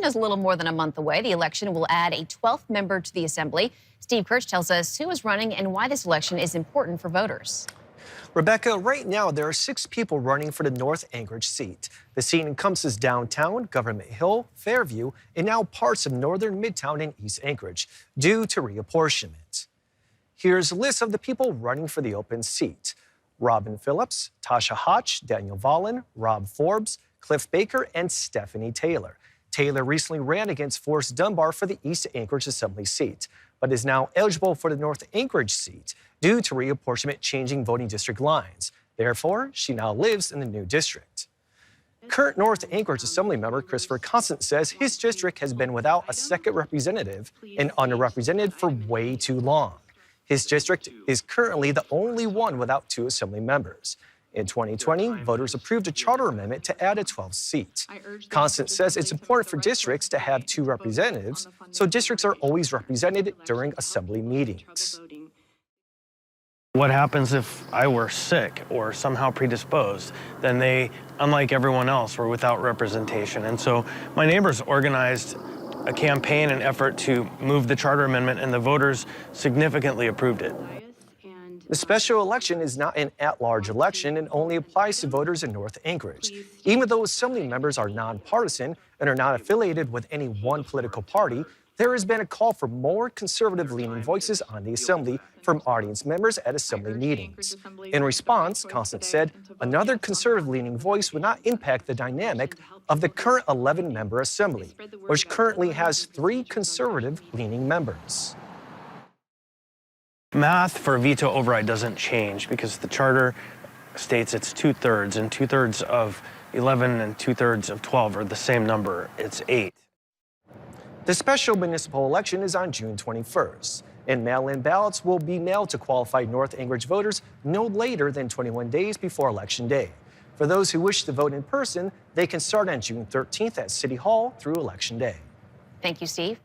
Is a little more than a month away. The election will add a 12th member to the Assembly. Steve Kirsch tells us who is running and why this election is important for voters. Rebecca, right now there are 6 people running for the North Anchorage seat. The seat encompasses downtown, Government Hill, Fairview, and now parts of northern Midtown and East Anchorage due to reapportionment. Here's a list of the people running for the open seat: Robin Phillips, Tasha Hotch, Daniel Volin, Rob Forbes, Cliff Baker, and Stephanie Taylor. Taylor recently ran against Forrest Dunbar for the East Anchorage Assembly seat, but is now eligible for the North Anchorage seat due to reapportionment changing voting district lines. Therefore, she now lives in the new district. Current North Anchorage Assembly member Christopher Constant says his district has been without a second representative and underrepresented for way too long. His district is currently the only one without 2 Assembly members. In 2020, voters approved a charter amendment to add a 12th seat. Constant says it's important for districts to have 2 representatives, so districts are always represented during Assembly meetings. What happens if I were sick or somehow predisposed? Then they, unlike everyone else, were without representation. And so my neighbors organized a campaign and effort to move the charter amendment, and the voters significantly approved it. The special election is not an at-large election and only applies to voters in North Anchorage. Even though Assembly members are nonpartisan and are not affiliated with any one political party, there has been a call for more conservative-leaning voices on the Assembly from audience members at Assembly meetings. In response, Constant said another conservative-leaning voice would not impact the dynamic of the current 11-member Assembly, which currently has 3 conservative-leaning members. Math for veto override doesn't change because the charter states it's 2/3, and 2/3 of 11 and 2/3 of 12 are the same number. It's 8. The special municipal election is on June 21st, and mail-in ballots will be mailed to qualified North Anchorage voters no later than 21 days before Election Day. For those who wish to vote in person, they can start on June 13th at City Hall through Election Day. Thank you, Steve.